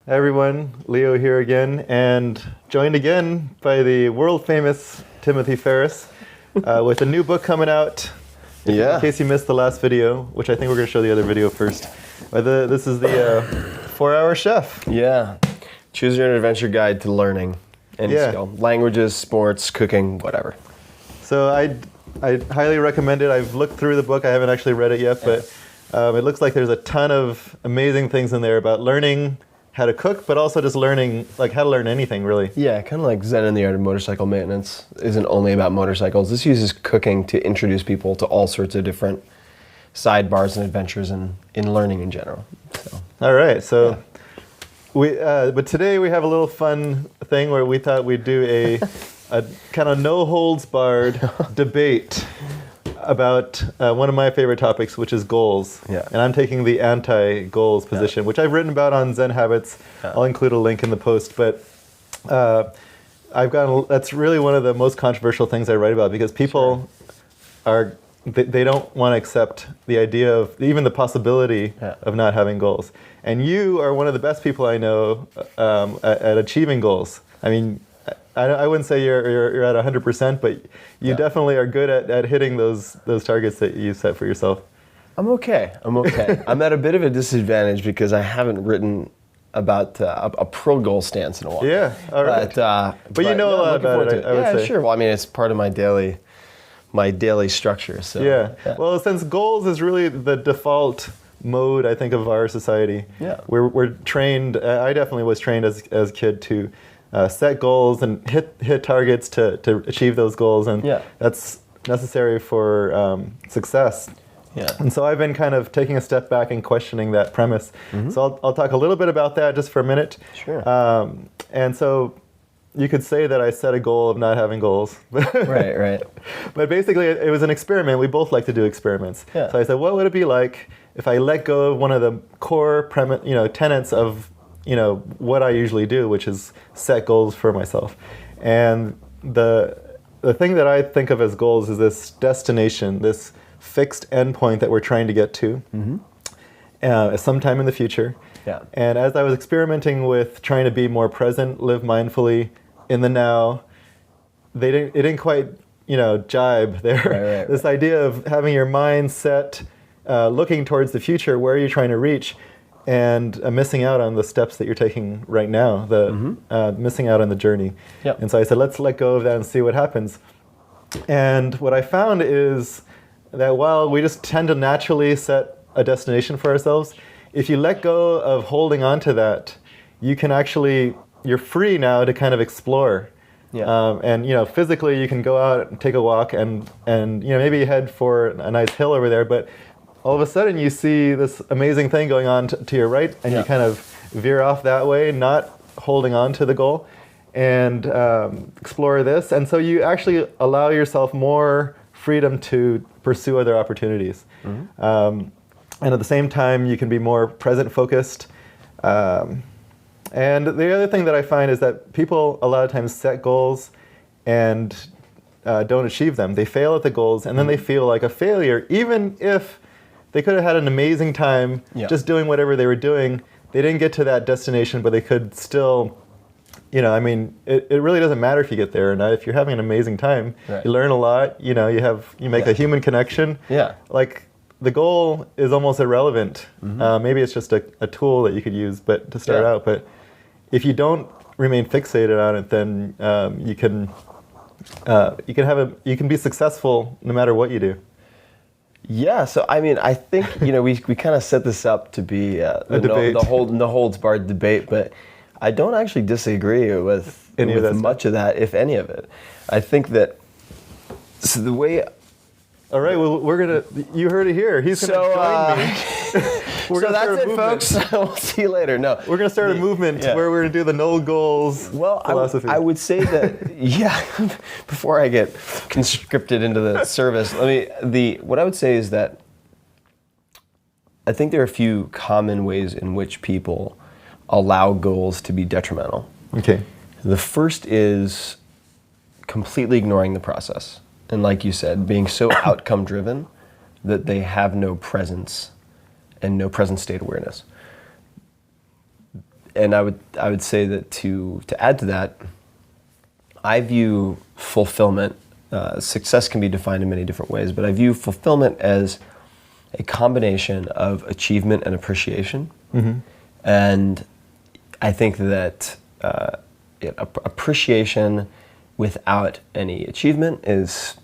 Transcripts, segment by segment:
Hi everyone, Leo here again, and joined again by the world-famous Timothy Ferriss with a new book coming out. In case you missed the last video, which I think we're going to show the other video first. This is the 4-Hour Chef. Yeah, choose your own adventure guide to learning any skill. Languages, sports, cooking, whatever. So I highly recommend it. I've looked through the book. I haven't actually read it yet, but it looks like there's a ton of amazing things in there about learning how to cook, but also just learning, like how to learn anything, really. Yeah, kind of like Zen and the Art of Motorcycle Maintenance isn't only about motorcycles. This uses cooking to introduce people to all sorts of different sidebars and adventures in learning in general. So. All right, so but today we have a little fun thing where we thought we'd do a kind of no-holds-barred debate about one of my favorite topics, which is goals. Yeah. And I'm taking the anti-goals position, which I've written about on Zen Habits. I'll include a link in the post. But that's really one of the most controversial things I write about, because people they don't want to accept the idea of even the possibility of not having goals. And you are one of the best people I know at achieving goals. I mean, I wouldn't say you're at 100%, but you definitely are good at hitting those targets that you set for yourself. I'm okay. I'm at a bit of a disadvantage because I haven't written about a pro goal stance in a while. Yeah, all right. But you know a lot about it, I would say. Yeah, sure. Well, I mean, it's part of my daily structure. So yeah. Well, since goals is really the default mode, I think, of our society. Yeah. We're trained. I definitely was trained as a kid to set goals and hit targets to achieve those goals, and that's necessary for success. Yeah. And so I've been kind of taking a step back and questioning that premise. Mm-hmm. So I'll talk a little bit about that just for a minute. Sure. And so you could say that I set a goal of not having goals. Right. But basically it was an experiment. We both like to do experiments. Yeah. So I said, what would it be like if I let go of one of the core tenets of what I usually do, which is set goals for myself. And the thing that I think of as goals is this destination, this fixed endpoint that we're trying to get to sometime in the future. Yeah. And as I was experimenting with trying to be more present, live mindfully in the now, it didn't quite jibe there. Right. This idea of having your mind set, looking towards the future, where are you trying to reach? And missing out on the steps that you're taking right now, missing out on the journey. Yep. And so I said, let's let go of that and see what happens. And what I found is that while we just tend to naturally set a destination for ourselves, if you let go of holding on to that, you're free now to kind of explore. Yeah. And physically you can go out and take a walk and maybe head for a nice hill over there, but all of a sudden you see this amazing thing going on to your right, and you kind of veer off that way, not holding on to the goal, and explore this. And so you actually allow yourself more freedom to pursue other opportunities. Mm-hmm. And at the same time, you can be more present focused. And the other thing that I find is that people a lot of times set goals and don't achieve them. They fail at the goals, and then they feel like a failure, even if they could have had an amazing time just doing whatever they were doing. They didn't get to that destination, but they could still, it really doesn't matter if you get there or not. If you're having an amazing time, you learn a lot, you make a human connection. Yeah. Like, the goal is almost irrelevant. Mm-hmm. Maybe it's just a tool that you could use to start out. But if you don't remain fixated on it, then you can be successful no matter what you do. Yeah, so I think we kind of set this up to be the holds barred debate, but I don't actually disagree with much of that, if any of it. I think that the way. All right, well, you heard it here. He's going to join me. So that's it, folks. We'll see you later. No, we're going to start a movement where we're going to do the no goals philosophy. I would say that, before I get conscripted into the service, what I would say is that I think there are a few common ways in which people allow goals to be detrimental. Okay. The first is completely ignoring the process. And like you said, being so outcome driven that they have no presence and no present state awareness. and I would say that to add to that, I view fulfillment. Success can be defined in many different ways, but I view fulfillment as a combination of achievement and appreciation. Mm-hmm. And I think that appreciation without any achievement is,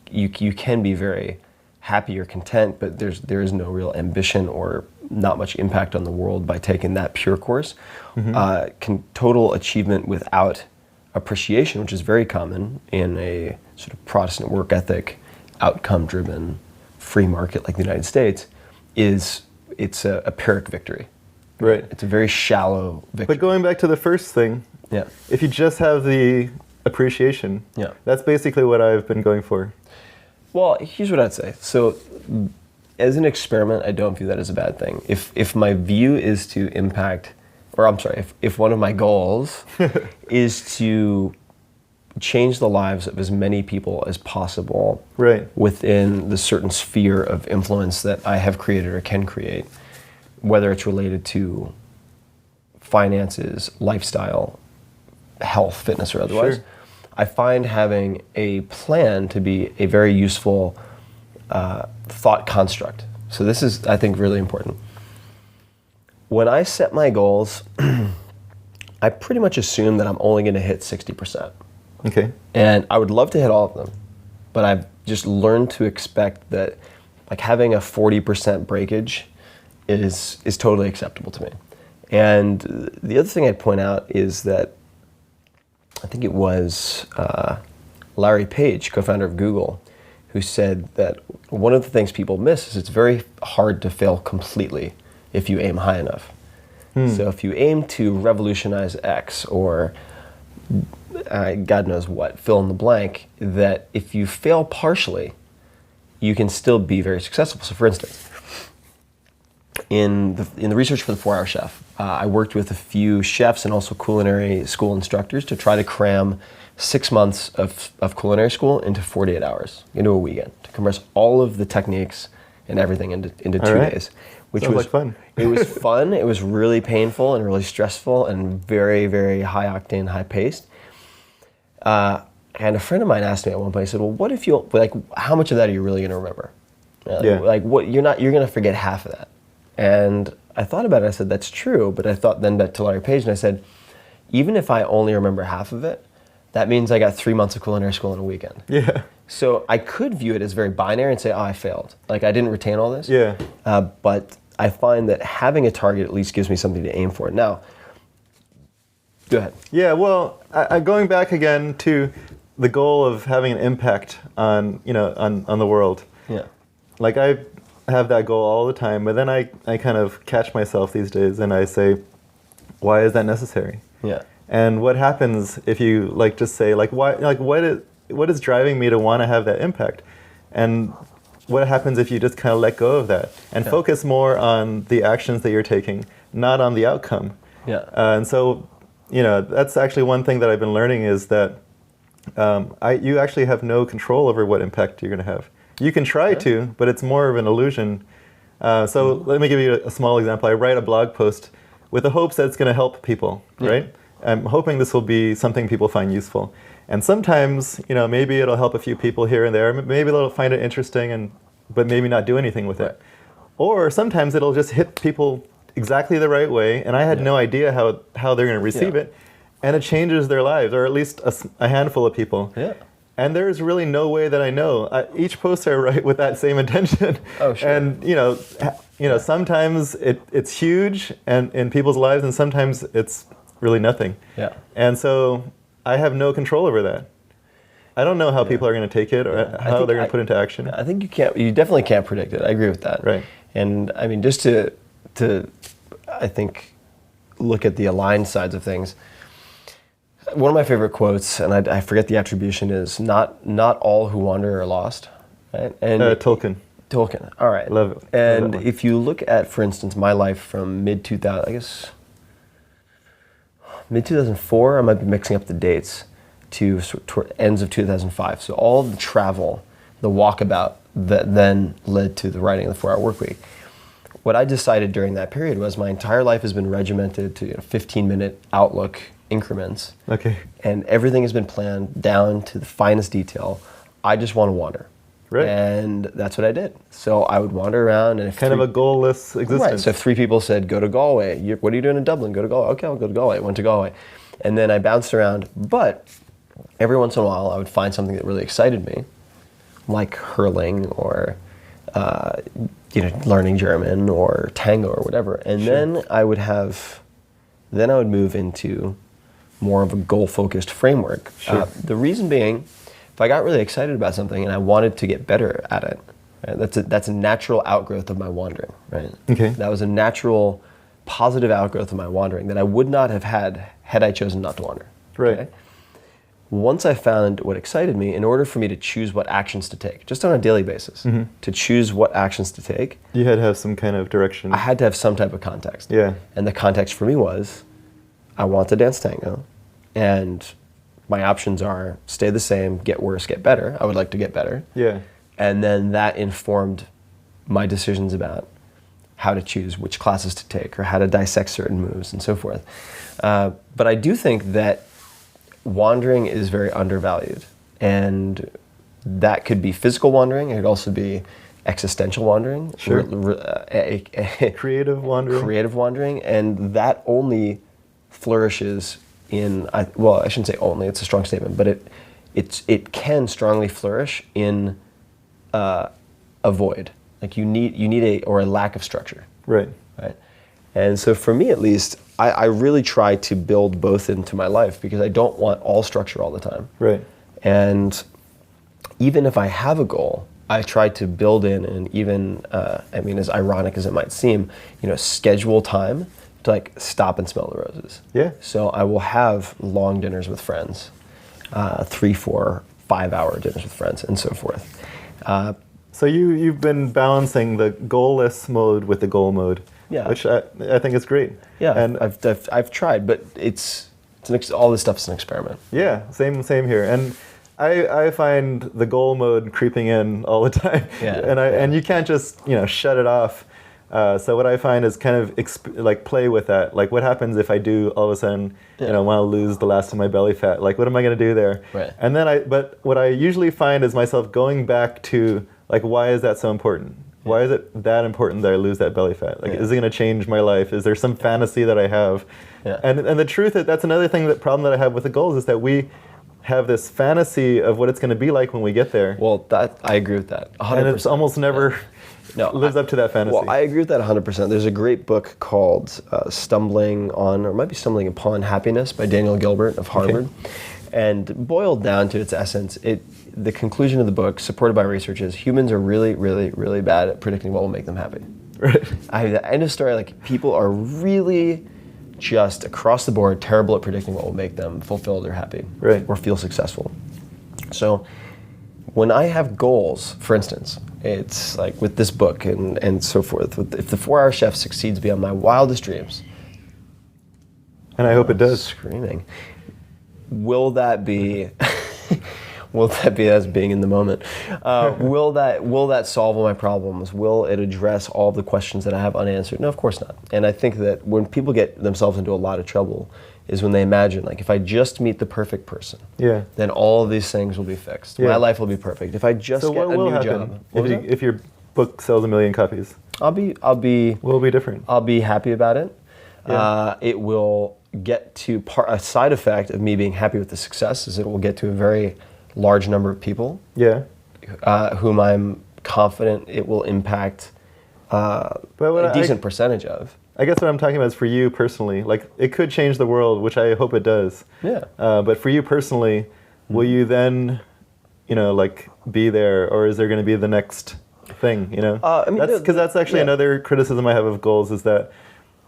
you can be very happy or content, but there is no real ambition or not much impact on the world by taking that pure course. Mm-hmm. Total achievement without appreciation, which is very common in a sort of Protestant work ethic, outcome-driven free market like the United States, it's a Pyrrhic victory. Right. It's a very shallow victory. But going back to the first thing, if you just have the appreciation, that's basically what I've been going for. Well, here's what I'd say. So, as an experiment, I don't view that as a bad thing. If my view is to impact, or I'm sorry, if one of my goals is to change the lives of as many people as possible within the certain sphere of influence that I have created or can create, whether it's related to finances, lifestyle, health, fitness, or otherwise, sure. I find having a plan to be a very useful thought construct. So this is, I think, really important. When I set my goals, I pretty much assume that I'm only going to hit 60%. Okay. And I would love to hit all of them, but I've just learned to expect that, like, having a 40% breakage is totally acceptable to me. And the other thing I'd point out is that I think it was Larry Page, co-founder of Google, who said that one of the things people miss is it's very hard to fail completely if you aim high enough. So if you aim to revolutionize X or God knows what, fill in the blank, that if you fail partially, you can still be very successful. So for instance, in the research for the 4-Hour Chef, I worked with a few chefs and also culinary school instructors to try to cram 6 months of culinary school into 48 hours, into a weekend, to compress all of the techniques and everything into 2 days. Which Sounds was like fun. It was fun. It was really painful and really stressful and very, very high octane, high paced. And a friend of mine asked me at one point, he said, well, what if you, like, how much of that are you really going to remember? Like, what, you're going to forget half of that. And I thought about it, I said, that's true, but I thought then back to Larry Page, and I said, even if I only remember half of it, that means I got 3 months of culinary school in a weekend. Yeah. So I could view it as very binary and say, oh, I failed. Like, I didn't retain all this. Yeah. But I find that having a target at least gives me something to aim for. Now, go ahead. Yeah, well, going back again to the goal of having an impact on, on the world. Yeah. Like, I have that goal all the time, but then I kind of catch myself these days and I say, why is that necessary? Yeah. And what happens if you just say, why, what is driving me to want to have that impact? And what happens if you just kind of let go of that and focus more on the actions that you're taking, not on the outcome? Yeah. And so, that's actually one thing that I've been learning is that you actually have no control over what impact you're going to have. You can try to, but it's more of an illusion. So let me give you a small example. I write a blog post with the hopes that it's going to help people, right? I'm hoping this will be something people find useful. And sometimes, maybe it'll help a few people here and there. Maybe they'll find it interesting, but maybe not do anything with it. Or sometimes it'll just hit people exactly the right way, and I had no idea how they're going to receive it, and it changes their lives, or at least a handful of people. Yeah. And there's really no way that I know. Each post I write with that same intention. Oh, sure. And sometimes it's huge and in people's lives, and sometimes it's really nothing. Yeah. And so I have no control over that. I don't know how people are going to take it or how they're going to put it into action. I think you definitely can't predict it. I agree with that. Right. And I mean, just to I think look at the aligned sides of things. One of my favorite quotes, and I forget the attribution, is not all who wander are lost. Right? And Tolkien. All right. Love it. And if you look at, for instance, my life from mid-2000, I guess mid-2004, I might be mixing up the dates, to toward ends of 2005. So all of the travel, the walkabout that then led to the writing of the 4-Hour Workweek. what I decided during that period was my entire life has been regimented to 15-minute outlook increments. Okay. And everything has been planned down to the finest detail. I just want to wander. Right. And that's what I did. So I would wander around, and if kind of a goalless existence. Right. So if 3 people said, go to Galway, what are you doing in Dublin? Go to Galway. Okay, I'll go to Galway. I went to Galway. And then I bounced around. But every once in a while, I would find something that really excited me, like hurling or learning German or tango or whatever. And then I would move into more of a goal-focused framework. Sure. The reason being, if I got really excited about something and I wanted to get better at it, right, that's a natural outgrowth of my wandering, right? Okay. That was a natural, positive outgrowth of my wandering that I would not have had I chosen not to wander. Right. Okay? Once I found what excited me, in order for me to choose what actions to take, just on a daily basis, to choose what actions to take, you had to have some kind of direction. I had to have some type of context. Yeah. And the context for me was, I want to dance tango, and my options are stay the same, get worse, get better. I would like to get better. Yeah. And then that informed my decisions about how to choose which classes to take or how to dissect certain moves and so forth. But I do think that wandering is very undervalued. And that could be physical wandering. It could also be existential wandering. Sure. Creative wandering. Creative wandering. And that only flourishes in, I shouldn't say only, it's a strong statement, but it can strongly flourish in a void. Like you need a lack of structure. Right. Right. And so for me at least, I really try to build both into my life because I don't want all structure all the time. Right. And even if I have a goal, I try to build in and even, as ironic as it might seem, schedule time to like stop and smell the roses. Yeah. So I will have long dinners with friends, 3, 4, 5-hour dinners with friends and so forth. So you've been balancing the goalless mode with the goal mode. Yeah. Which I think is great. Yeah, and I've tried, but all this stuff is an experiment. Yeah, same here. And I find the goal mode creeping in all the time. Yeah. And you can't just shut it off. So what I find is kind of play with that. Like what happens if I do all of a sudden want to lose the last of my belly fat? Like what am I going to do there? Right. And then but what I usually find is myself going back to like why is that so important? Why is it that important that I lose that belly fat? Like, is it going to change my life? Is there some fantasy that I have? Yeah. And the truth is, that's another problem that I have with the goals is that we have this fantasy of what it's going to be like when we get there. Well, I agree with that, 100%. And it's almost never lives up to that fantasy. Well, I agree with that 100%. There's a great book called Stumbling Upon Happiness by Daniel Gilbert of Harvard. Okay. And boiled down to its essence, the conclusion of the book, supported by research, is humans are really, really, really bad at predicting what will make them happy. Right. The end of story, like people are really just across the board terrible at predicting what will make them fulfilled or happy, right, or feel successful. So when I have goals, for instance, it's like with this book and so forth, if the 4-Hour Chef succeeds beyond my wildest dreams, and I hope it does. Screaming. Will that be as being in the moment? Will that solve all my problems? Will it address all the questions that I have unanswered? No, of course not. And I think that when people get themselves into a lot of trouble is when they imagine, like, if I just meet the perfect person, then all of these things will be fixed. My life will be perfect. If I just get a new job. If your book sells 1 million copies? Will be different. I'll be happy about it. Yeah. It will get to a side effect of me being happy with the success is it will get to a very large number of people. Yeah. Whom I'm confident it will impact a decent percentage of. I guess what I'm talking about is for you personally. Like, it could change the world, which I hope it does. Yeah. But for you personally, will you then, be there, or is there going to be the next thing? That's actually another criticism I have of goals is that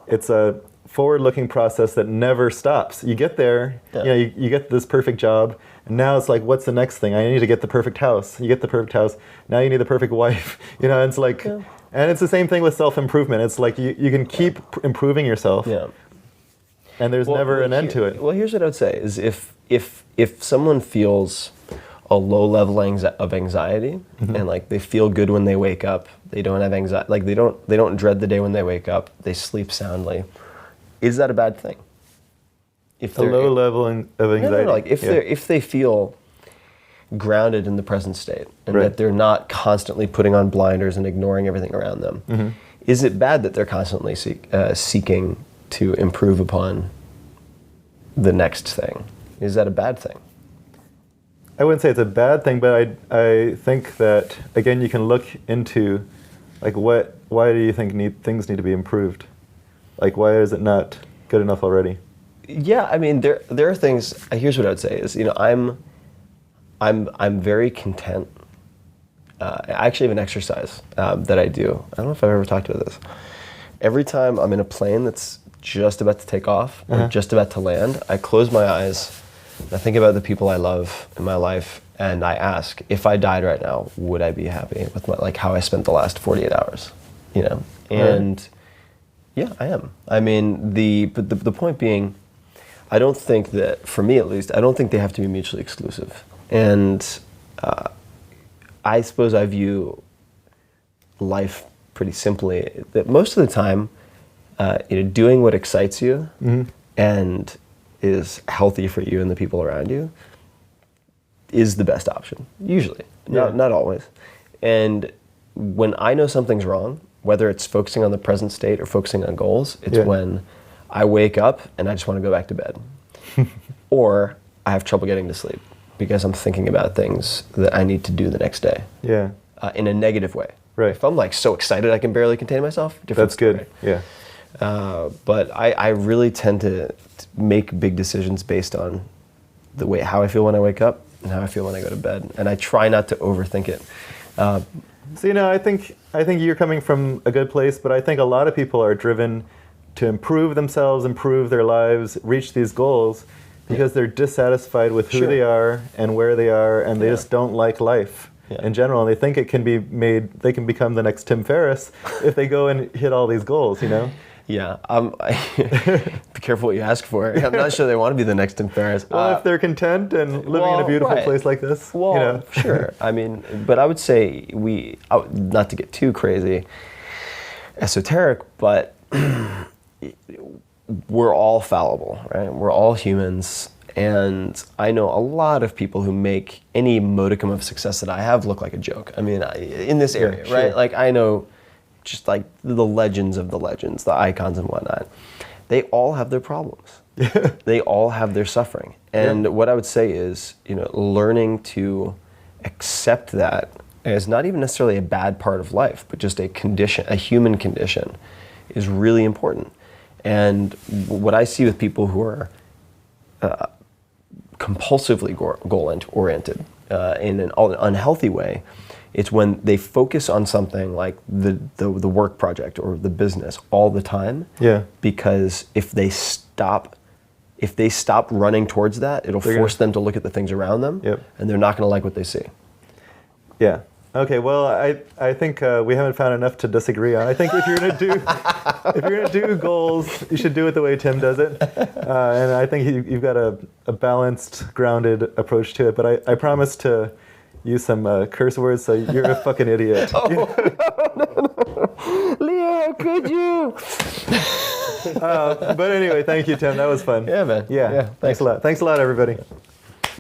it's a forward-looking process that never stops. You get there, you get this perfect job, and now it's like, what's the next thing? I need to get the perfect house. You get the perfect house. Now you need the perfect wife. It's like, and it's the same thing with self-improvement. It's like you can keep improving yourself, and there's never an end to it. Well, here's what I would say: is if someone feels a low level of anxiety, and like they feel good when they wake up. They don't have anxiety, like they don't dread the day when they wake up. They sleep soundly. Is that a bad thing? If a low level of anxiety. No, like if they feel grounded in the present state and that they're not constantly putting on blinders and ignoring everything around them, is it bad that they're constantly seeking to improve upon the next thing? Is that a bad thing? I wouldn't say it's a bad thing, but I think that, again, you can look into, like, why do you think things need to be improved? Like, why is it not good enough already? Yeah, I mean, there are things. Here's what I would say is, I'm very content. I actually have an exercise that I do. I don't know if I've ever talked about this. Every time I'm in a plane that's just about to take off or just about to land, I close my eyes and I think about the people I love in my life, and I ask, if I died right now, would I be happy with how I spent the last 48 hours? And yeah, I am. I mean, the point being, I don't think that, for me at least, I don't think they have to be mutually exclusive. And I suppose I view life pretty simply, that most of the time, doing what excites you and is healthy for you and the people around you is the best option, usually, not always. And when I know something's wrong, whether it's focusing on the present state or focusing on goals, it's when I wake up and I just want to go back to bed. Or I have trouble getting to sleep because I'm thinking about things that I need to do the next day. Yeah. In a negative way. Right. If I'm like so excited I can barely contain myself, different story. That's good. Yeah. But I really tend to make big decisions based on how I feel when I wake up and how I feel when I go to bed, and I try not to overthink it. So I think you're coming from a good place, but I think a lot of people are driven to improve themselves, improve their lives, reach these goals because they're dissatisfied with who they are and where they are, and they just don't like life in general, and they think they can become the next Tim Ferriss if they go and hit all these goals, Yeah, be careful what you ask for. I'm not sure they want to be the next Tim Ferriss. Well, if they're content and living in a beautiful place like this, sure. I mean, but I would say not to get too crazy, esoteric, but we're all fallible, right? We're all humans, and I know a lot of people who make any modicum of success that I have look like a joke. I mean, in this area, right? Like I know. Just like the legends of the legends, the icons and whatnot, they all have their problems. They all have their suffering. And what I would say is, learning to accept that as not even necessarily a bad part of life, but just a condition, a human condition, is really important. And what I see with people who are compulsively goal-oriented in an unhealthy way, it's when they focus on something like the work project or the business all the time. Yeah. Because if they stop running towards that, it'll force them to look at the things around them, and they're not going to like what they see. Yeah. Okay. Well, I think we haven't found enough to disagree on. I think if you're gonna do goals, you should do it the way Tim does it, and I think you've got a balanced, grounded approach to it. But I promise to use some curse words, so you're a fucking idiot. No. Leo, could you? But anyway, thank you, Tim. That was fun. Yeah, man. Yeah. Thanks a lot. Thanks a lot, everybody.